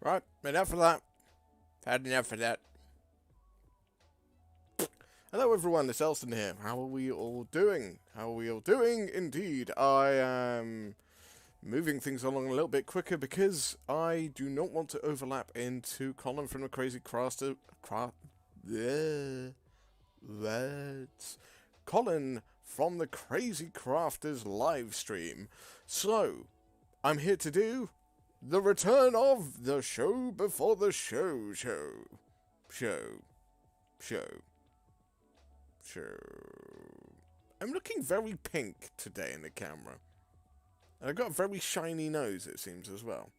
Right, enough of that. Had enough of that. Hello everyone, it's Elson here. How are we all doing? How are we all doing? Indeed, I am moving things along a little bit quicker because I do not want to overlap into Colin from the Crazy Crafter... Colin from the Crazy Crafters live stream. So, I'm here to do the return of the show before the show. I'm looking very pink today in the camera. And I've got a very shiny nose, it seems, as well.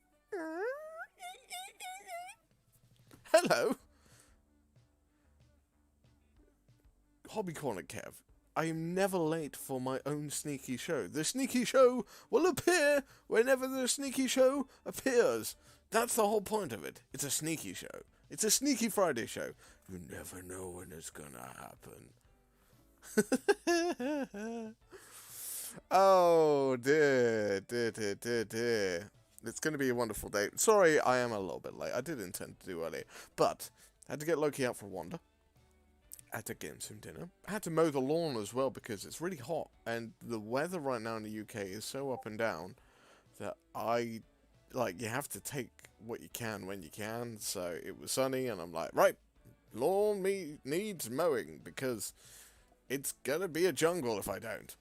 Hello. Hobby Corner Kev. I am never late for my own sneaky show. The sneaky show will appear whenever the sneaky show appears. That's the whole point of it. It's a sneaky show. It's a Sneaky Friday show. You never know when it's gonna happen. Oh, dear. It's going to be a wonderful day. Sorry, I am a little bit late. I did intend to do earlier. But I had to get Loki out for a wander. I had to get him some dinner. I had to mow the lawn as well because it's really hot. And the weather right now in the UK is so up and down that you have to take what you can when you can. So it was sunny and I'm like, right, lawn needs mowing because it's going to be a jungle if I don't.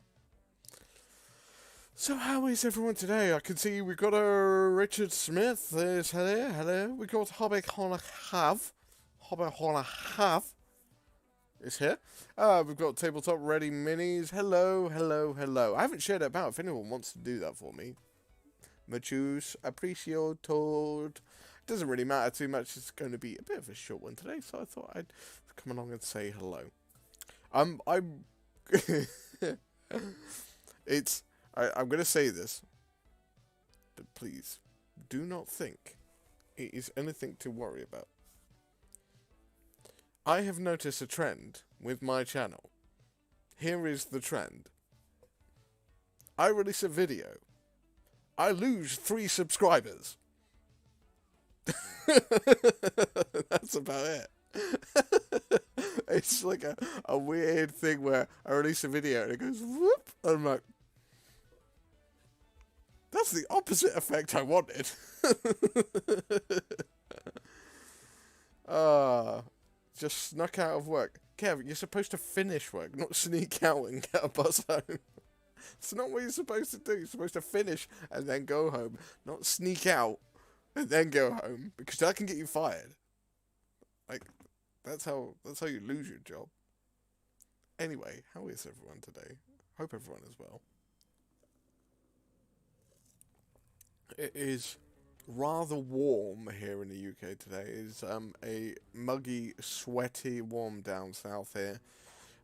So how is everyone today? I can see we've got a Richard Smith. There's hello. We got Hobby Corner Have is here. We've got Tabletop Ready Minis. Hello. I haven't shared it about if anyone wants to do that for me. Muchos appreciated. Doesn't really matter too much. It's going to be a bit of a short one today, so I thought I'd come along and say hello. I'm going to say this, but please do not think it is anything to worry about. I have noticed a trend with my channel. Here is the trend. I release a video. I lose 3 subscribers. That's about it. It's like a weird thing where I release a video and it goes whoop, and I'm like, that's the opposite effect I wanted. Just snuck out of work. Kev, you're supposed to finish work, not sneak out and get a bus home. It's not what you're supposed to do. You're supposed to finish and then go home, not sneak out and then go home, because that can get you fired. Like, that's how you lose your job. Anyway, how is everyone today? Hope everyone is well. It is rather warm here in the UK today. It's a muggy, sweaty, warm down south here.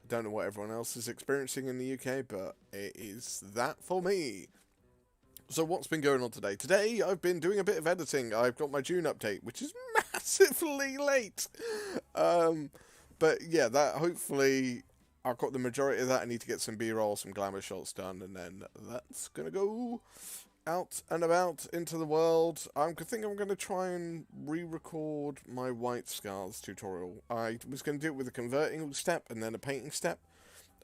I don't know what everyone else is experiencing in the UK, but it is that for me. So what's been going on today? Today I've been doing a bit of editing. I've got my June update, which is massively late. But yeah, that hopefully I've got the majority of that. I need to get some B-roll, some glamour shots done, and then that's gonna go out and about into the world. I think I'm going to try and re-record my White Scars tutorial. I was going to do it with a converting step and then a painting step,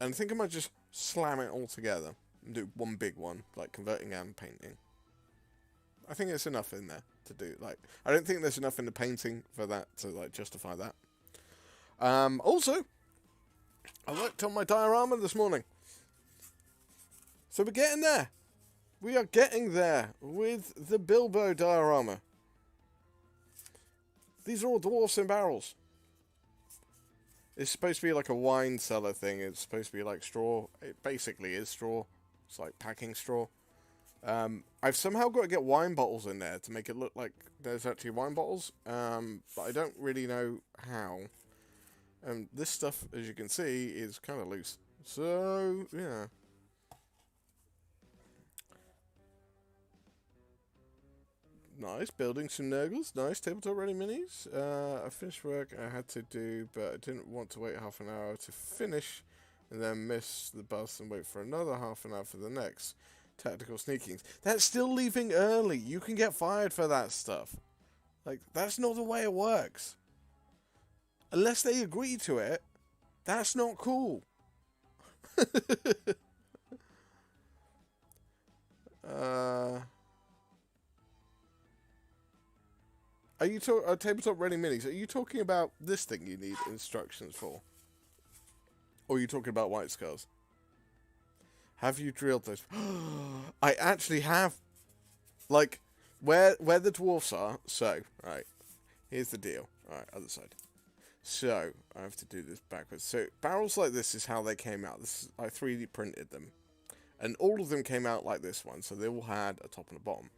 and I think I might just slam it all together and do one big one, like converting and painting. I think there's enough in there to do. Like, I don't think there's enough in the painting for that to like justify that. Also, I worked on my diorama this morning, so we're getting there. We are getting there with the Bilbo diorama. These are all dwarfs in barrels. It's supposed to be like a wine cellar thing. It's supposed to be like straw. It basically is straw. It's like packing straw. I've somehow got to get wine bottles in there to make it look like there's actually wine bottles. But I don't really know how. And this stuff, as you can see, is kind of loose. So, yeah. Nice, building some Nurgles. Nice, tabletop ready minis. I finished work I had to do, but I didn't want to wait half an hour to finish and then miss the bus and wait for another half an hour for the next tactical sneakings. That's still leaving early. You can get fired for that stuff. Like, that's not the way it works. Unless they agree to it, that's not cool. Are you talking tabletop ready minis? Are you talking about this thing you need instructions for? Or are you talking about white skulls? Have you drilled those? I actually have. Like, where the dwarfs are. So, right. Here's the deal. Alright, other side. So, I have to do this backwards. So, barrels like this is how they came out. I 3D printed them. And all of them came out like this one. So, they all had a top and a bottom.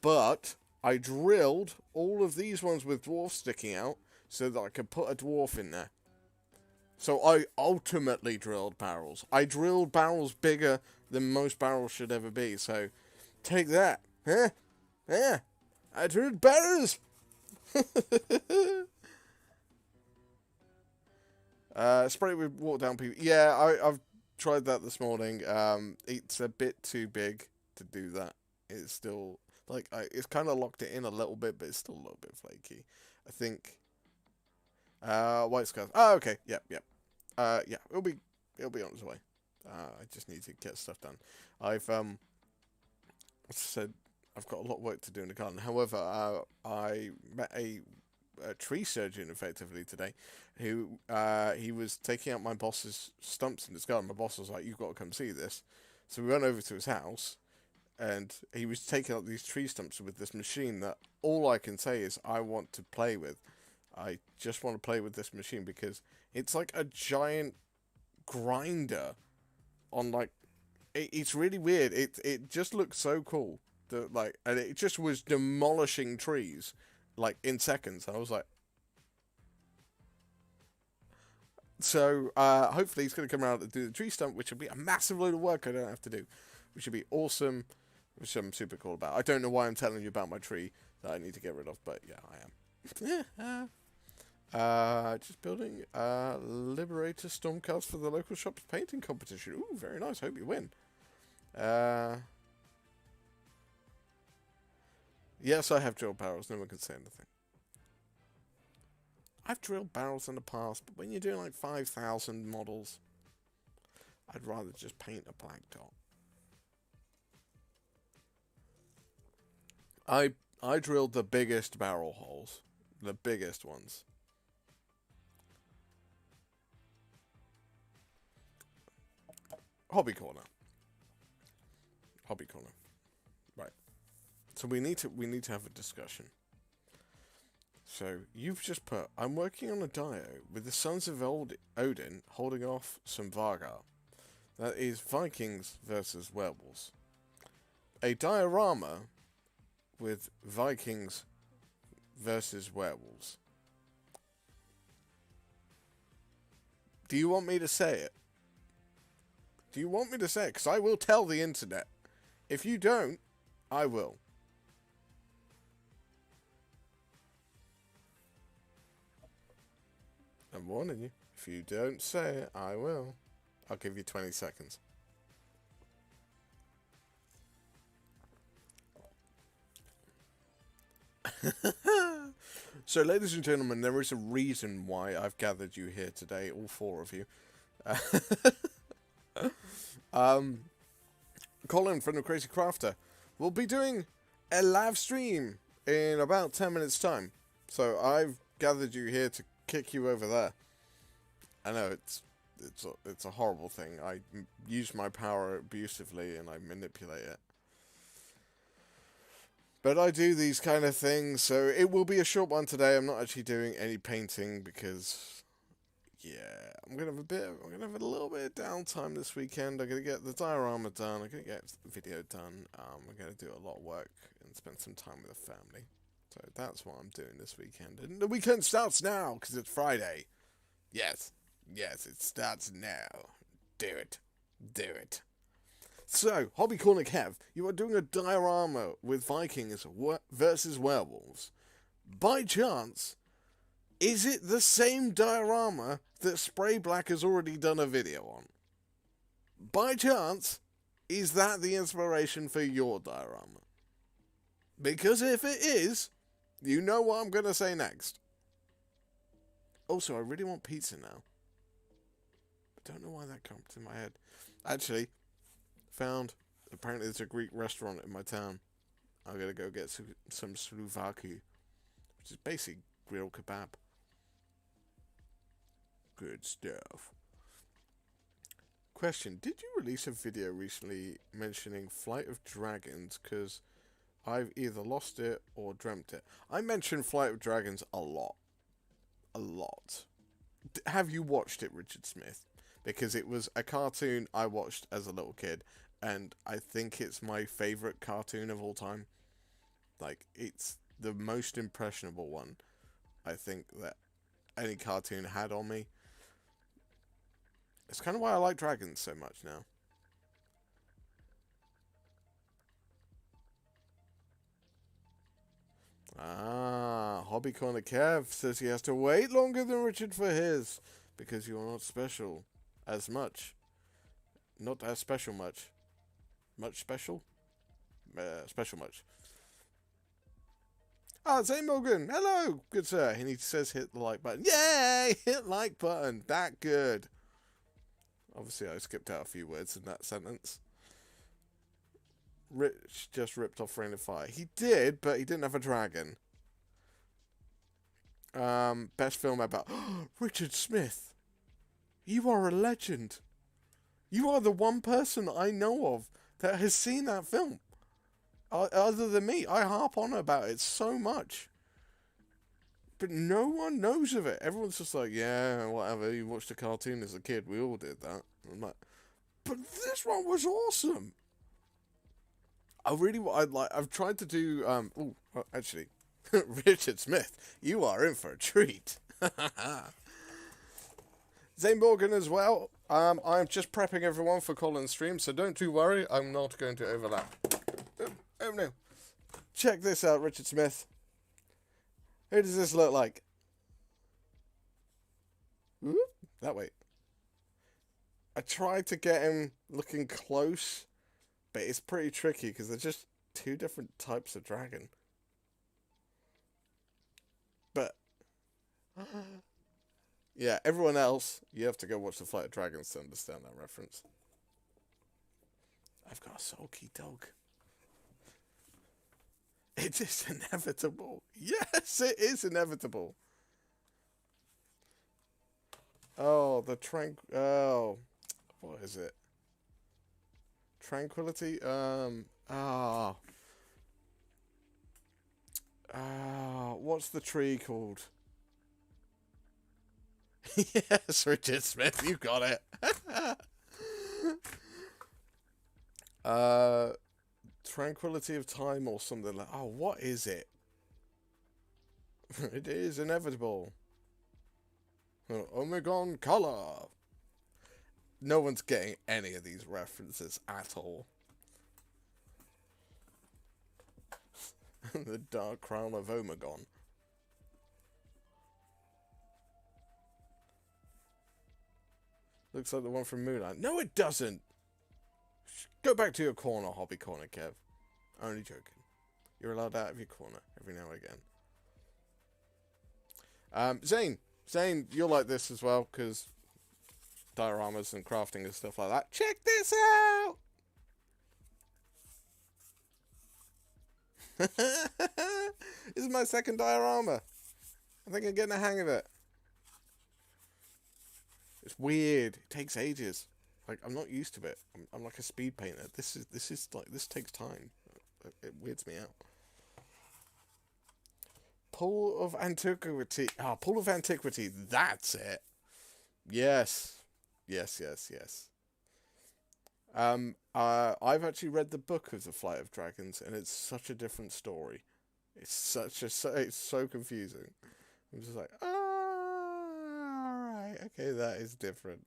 But I drilled all of these ones with dwarfs sticking out so that I could put a dwarf in there. So, I ultimately drilled barrels. I drilled barrels bigger than most barrels should ever be. So, take that. Huh? Yeah. I drilled barrels. Spray with water down people. Yeah, I've tried that this morning. It's a bit too big to do that. It's still like it's kind of locked it in a little bit, but it's still a little bit flaky. I think. White scars. Oh, okay. Yep. Yeah, it'll be on its way. I just need to get stuff done. I've said I've got a lot of work to do in the garden. However, I met a tree surgeon effectively today, who he was taking out my boss's stumps in his garden. My boss was like, "You've got to come see this." So we went over to his house, and he was taking out these tree stumps with this machine that all I can say is I want to play with. I just want to play with this machine because it's like a giant grinder on like it's really weird. It just looks so cool. And it just was demolishing trees like in seconds. I was like, so hopefully he's going to come around and do the tree stump, which will be a massive load of work I don't have to do, which would be awesome, which I'm super cool about. I don't know why I'm telling you about my tree that I need to get rid of, but yeah, I am. Just building Liberator Stormcast for the local shop's painting competition. Ooh, very nice. Hope you win. Yes, I have drilled barrels. No one can say anything. I've drilled barrels in the past, but when you're doing like 5,000 models, I'd rather just paint a black dot. I drilled the biggest barrel holes. The biggest ones. Hobby corner. Right. So we need to have a discussion. So you've just put, I'm working on a dio with the Sons of Odin holding off some Vargar. That is Vikings versus werewolves. A diorama with Vikings versus werewolves. Do you want me to say it? Do you want me to say it? Because I will tell the internet. If you don't, I will. I'm warning you. If you don't say it, I will. I'll give you 20 seconds. So, ladies and gentlemen, there is a reason why I've gathered you here today, all four of you. Colin from the Crazy Crafter will be doing a live stream in about 10 minutes time. So I've gathered you here to kick you over there. I know it's a horrible thing. I use my power abusively and I manipulate it. But I do these kind of things, so it will be a short one today. I'm not actually doing any painting because, yeah, I'm gonna have a little bit of downtime this weekend. I'm gonna get the diorama done. I'm gonna get the video done. I'm gonna do a lot of work and spend some time with the family. So that's what I'm doing this weekend. And the weekend starts now because it's Friday. Yes, it starts now. Do it. So, Hobby Corner Kev, you are doing a diorama with Vikings versus werewolves. By chance, is it the same diorama that Spray Black has already done a video on? By chance, is that the inspiration for your diorama? Because if it is, You know what I'm going to say next. Also, I really want pizza now. I don't know why that comes to my head. Actually, found, apparently there's a Greek restaurant in my town. I'm going to go get some Slouvaki, which is basically grilled kebab. Good stuff. Question, did you release a video recently mentioning Flight of Dragons? Because I've either lost it or dreamt it. I mentioned Flight of Dragons a lot. A lot. Have you watched it, Richard Smith? Because it was a cartoon I watched as a little kid, and I think it's my favourite cartoon of all time. Like, it's the most impressionable one, I think, that any cartoon had on me. It's kind of why I like dragons so much now. Ah, Hobby Corner Kev says he has to wait longer than Richard for his, because you're not special as much. Not as special much. Much special? Special much. Ah, Zane Morgan, hello, good sir. And he says hit the like button. Yay! Hit like button. That good. Obviously, I skipped out a few words in that sentence. Rich just ripped off Rain of Fire. He did, but he didn't have a dragon. Best film about... Richard Smith. You are a legend. You are the one person I know of that has seen that film. Other than me. I harp on about it so much. But no one knows of it. Everyone's just like, yeah, whatever. You watched a cartoon as a kid. We all did that. I'm like, but this one was awesome. I've tried to do, actually, Richard Smith, you are in for a treat. Zane Morgan as well. I'm just prepping everyone for Colin's stream, so don't you worry. I'm not going to overlap. Oh no. Check this out, Richard Smith. Who does this look like? Whoop, that way. I tried to get him looking close, but it's pretty tricky because they're just two different types of dragon. But yeah, everyone else, you have to go watch the Flight of Dragons to understand that reference. I've got a sulky dog. It is inevitable. Yes, it is inevitable. Oh, oh, what is it? Tranquility? What's the tree called? Yes, Richard Smith, you got it. Tranquility of Time or something like... Oh, what is it? It is inevitable. Omegon Color. No one's getting any of these references at all. The Dark Crown of Omegon. Looks like the one from Moonlight. No, it doesn't! Go back to your corner, Hobby Corner, Kev. Only joking. You're allowed out of your corner every now and again. Zane, you'll like this as well, because dioramas and crafting and stuff like that. Check this out! This is my second diorama. I think I'm getting the hang of it. It's weird. It takes ages. Like, I'm not used to it. I'm like a speed painter. This takes time. It weirds me out. Pool of Antiquity. Pool of Antiquity. That's it. Yes. I've actually read the book of the Flight of Dragons, and it's such a different story. It's so confusing. I'm just like, alright, okay, that is different.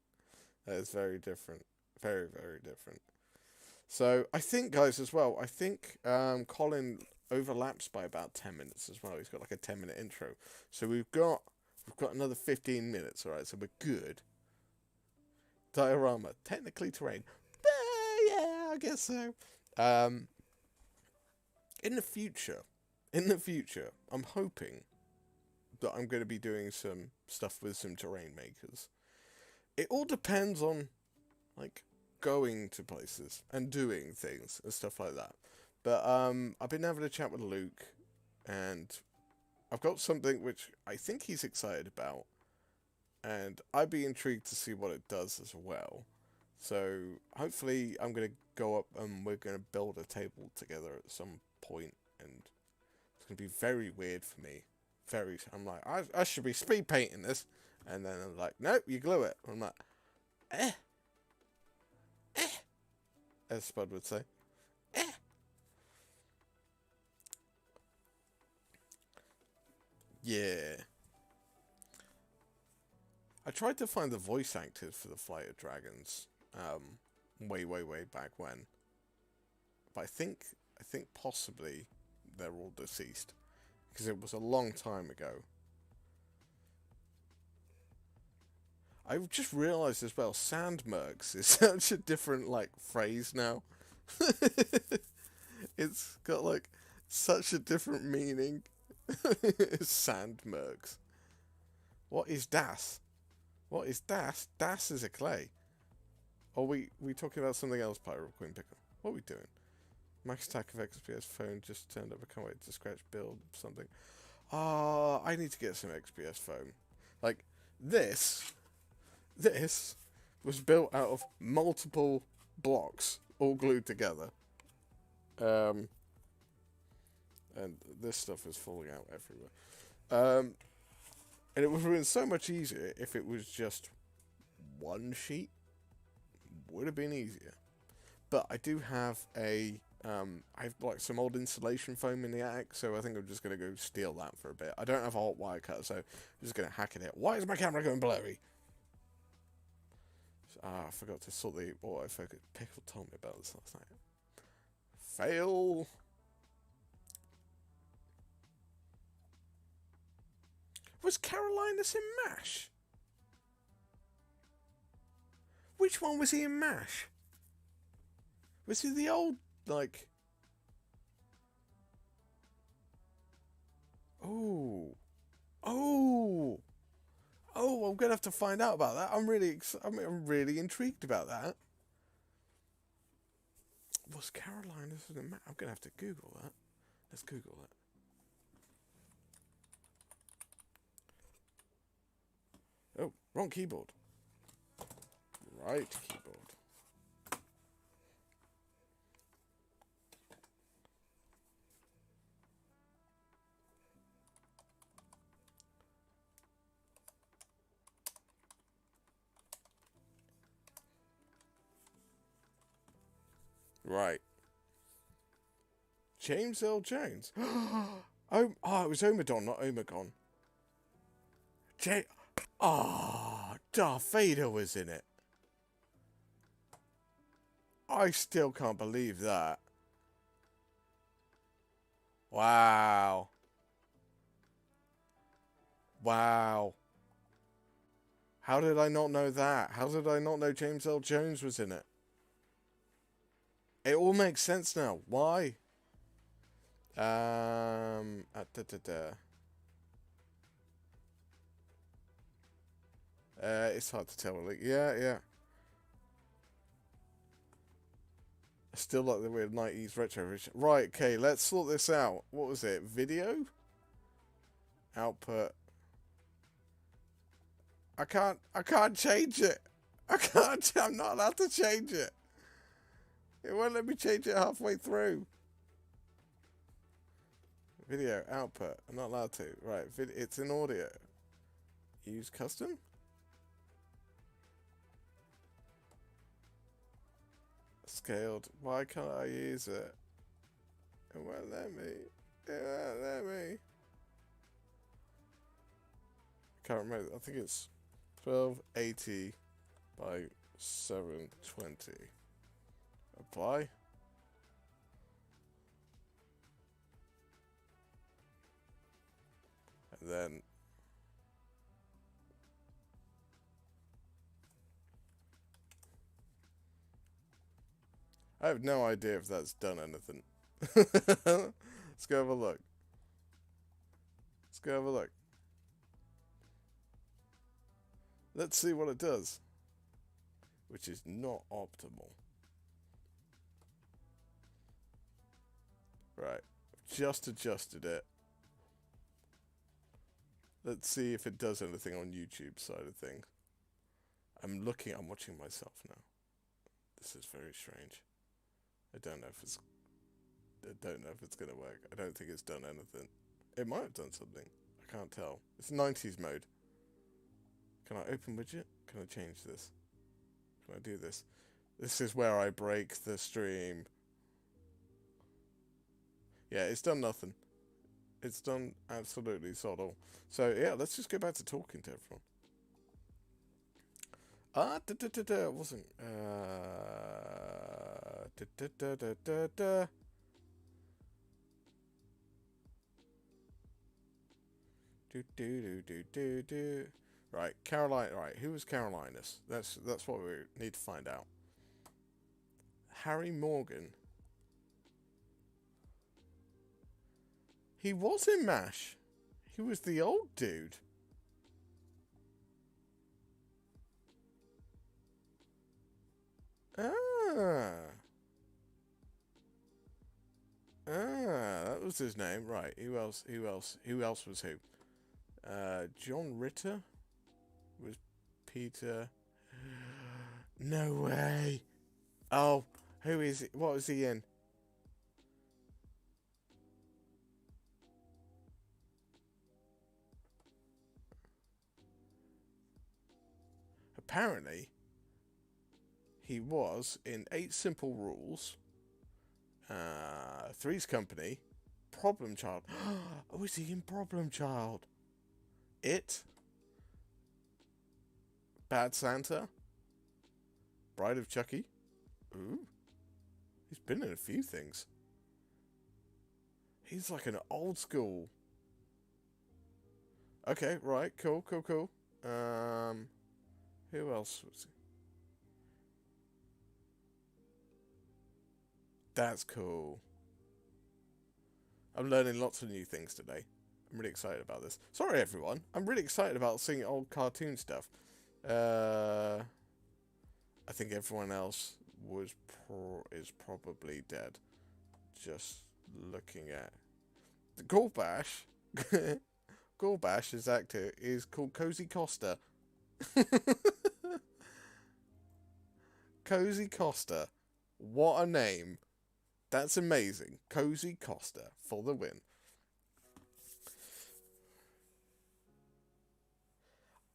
That is very different. Very, very different. So, I think, guys, as well, I think Colin overlaps by about 10 minutes as well. He's got like a 10-minute intro. So we've got another 15 minutes, alright, so we're good. Diorama. Technically terrain. Yeah, I guess so. In the future, in the future, I'm hoping that I'm going to be doing some stuff with some terrain makers. It all depends on, like, going to places and doing things and stuff like that. But I've been having a chat with Luke, and I've got something which I think he's excited about, and I'd be intrigued to see what it does as well. So hopefully I'm going to go up and we're going to build a table together at some point, and it's going to be very weird for me. I'm like, I should be speed painting this, and then I'm like, nope, you glue it. I'm like, eh, as Spud would say, eh. Yeah. I tried to find the voice actors for the Flight of Dragons, way back when, but I think possibly they're all deceased because it was a long time ago. I've just realised as well, sandmergs is such a different, like, phrase now. It's got, like, such a different meaning. Sandmergs. What is das? What is das? Das is a clay. Are we talking about something else, Pyro Queen Pickle? What are we doing? Max attack of XPS phone just turned up. I can't wait to scratch build something. I need to get some XPS foam. Like, this was built out of multiple blocks, all glued together. And this stuff is falling out everywhere. And it would have been so much easier if it was just one sheet. Would have been easier. But I do have I have like some old insulation foam in the attic, so I think I'm just going to go steal that for a bit. I don't have a hot wire cutter, so I'm just going to hack it out. Why is my camera going blurry? I forgot to sort the autofocus. Pickle told me about this last night. Fail. Was Carolinas in MASH? Which one was he in MASH? Was he the old, like... Oh, I'm gonna have to find out about that. I'm really intrigued about that. Was Carolinas in MASH? I'm gonna have to Google that. Let's Google that. Oh, wrong keyboard. Right keyboard. Right. James Earl Jones. Oh, it was Omadon, not Omegon. Darth Vader was in it. I still can't believe that. Wow. Wow. How did I not know that? How did I not know James Earl Jones was in it? It all makes sense now. Why? It's hard to tell. Like, yeah. I still like the weird 90s retro vision. Right, okay, let's sort this out. What was it? Video? Output. I can't change it. I'm not allowed to change it. It won't let me change it halfway through. Video, output. I'm not allowed to. Right, it's in audio. Use custom? Scaled. Why can't I use it? It won't let me. It won't let me. Can't remember. I think it's 1280 by 720. Apply. And then I have no idea if that's done anything. Let's go have a look. go have a look. Let's see what it does. Which is not optimal. Right. Just adjusted it. Let's see if it does anything on YouTube side of things. I'm watching myself now. This is very strange. I don't know if it's gonna work. I don't think it's done anything. It might have done something. I can't tell. It's 90s mode. Can I open widget? Can I change this? Can I do this? This is where I break the stream. Yeah, it's done nothing. It's done absolutely sod all. So yeah, let's just go back to talking to everyone. It wasn't. Right, Caroline. Right, who was Carolinus? That's what we need to find out. Harry Morgan. He was in MASH. He was the old dude. That was his name. Right, who else was who? John Ritter was Peter. No way. Oh, who is it? What was he in? Apparently, he was in 8 Simple Rules, Three's Company, Problem Child. Oh, is he in Problem Child? It, Bad Santa, Bride of Chucky. Ooh, he's been in a few things. He's like an old school. Okay, right, cool. Who else was he? That's cool. I'm learning lots of new things today. I'm really excited about this. Sorry, everyone. I'm really excited about seeing old cartoon stuff. I think everyone else is probably dead. Just looking at the Gorbash. Gorbash's actor is called Cozy Costa. Cozy Costa. What a name. That's amazing. Cozy Costa for the win.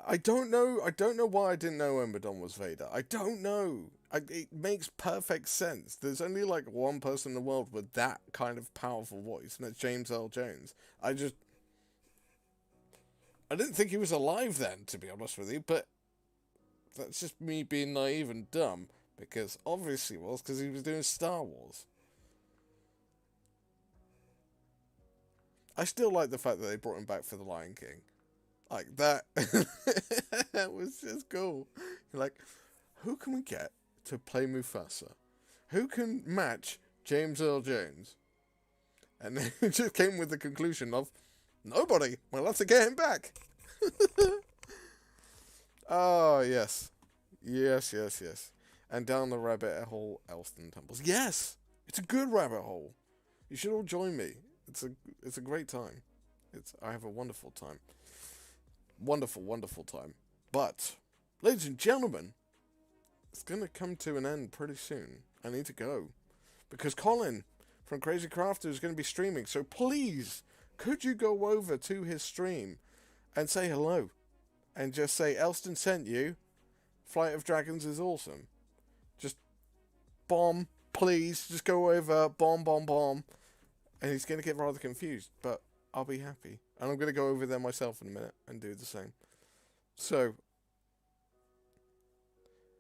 I don't know why I didn't know Embadon was Vader. I don't know. It makes perfect sense. There's only like one person in the world with that kind of powerful voice, and that's James Earl Jones. I didn't think he was alive then, to be honest with you, but that's just me being naive and dumb, because obviously it was, because he was doing Star Wars. I still like the fact that they brought him back for The Lion King. Like, that, that was just cool. Like, who can we get to play Mufasa? Who can match James Earl Jones? And then it just came with the conclusion of, nobody. We'll have to get him back. Oh, yes. Yes. And down the rabbit hole, Elston tumbles. Yes! It's a good rabbit hole. You should all join me. It's a great time. I have a wonderful time. Wonderful time. But, ladies and gentlemen, it's going to come to an end pretty soon. I need to go. Because Colin from Crazy Crafter is going to be streaming. So please, could you go over to his stream and say hello? And just say, Elston sent you. Flight of Dragons is awesome. Just bomb, please. Just go over, bomb. And he's going to get rather confused. But I'll be happy. And I'm going to go over there myself in a minute and do the same. So,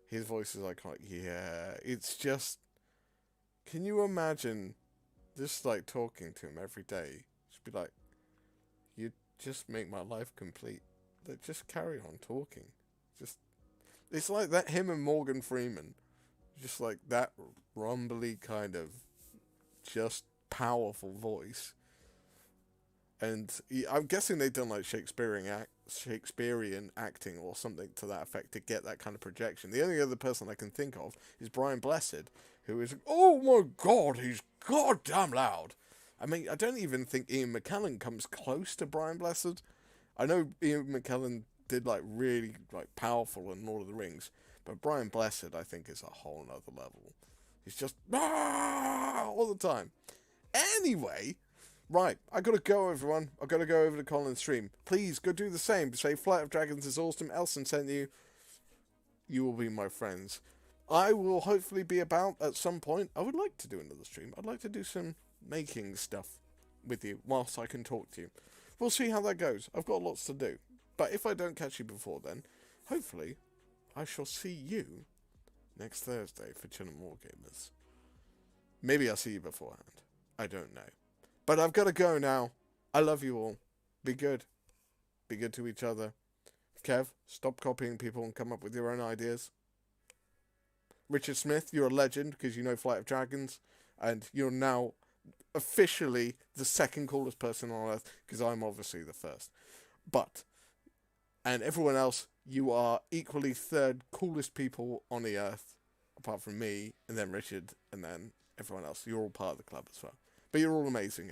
his voice is iconic. Yeah, it's just... Can you imagine just, like, talking to him every day? Just be like, you just make my life complete. Like, just carry on talking. It's like that, him and Morgan Freeman. Just like that rumbly kind of just powerful voice. And I'm guessing they've done like Shakespearean acting or something to that effect to get that kind of projection. The only other person I can think of is Brian Blessed, who is, oh my god, he's goddamn loud. I mean, I don't even think Ian McKellen comes close to Brian Blessed. I know Ian McKellen did like really like powerful in Lord of the Rings, but Brian Blessed I think is a whole nother level. He's just all the time. Anyway, right, I gotta go, everyone. I gotta go over to Colin's stream. Please go do the same. Say Flight of Dragons is awesome. Elson sent you. You will be my friends. I will hopefully be about at some point. I would like to do another stream. I'd like to do some making stuff with you whilst I can talk to you. We'll see how that goes. I've got lots to do. But if I don't catch you before then, hopefully I shall see you next Thursday for Chilling Wargamers. Maybe I'll see you beforehand. I don't know. But I've got to go now. I love you all. Be good. Be good to each other. Kev, stop copying people and come up with your own ideas. Richard Smith, you're a legend because you know Flight of Dragons. And you're now officially the second coolest person on Earth because I'm obviously the first. But, and everyone else, you are equally third coolest people on the Earth, apart from me, and then Richard, and then everyone else. You're all part of the club as well. But you're all amazing.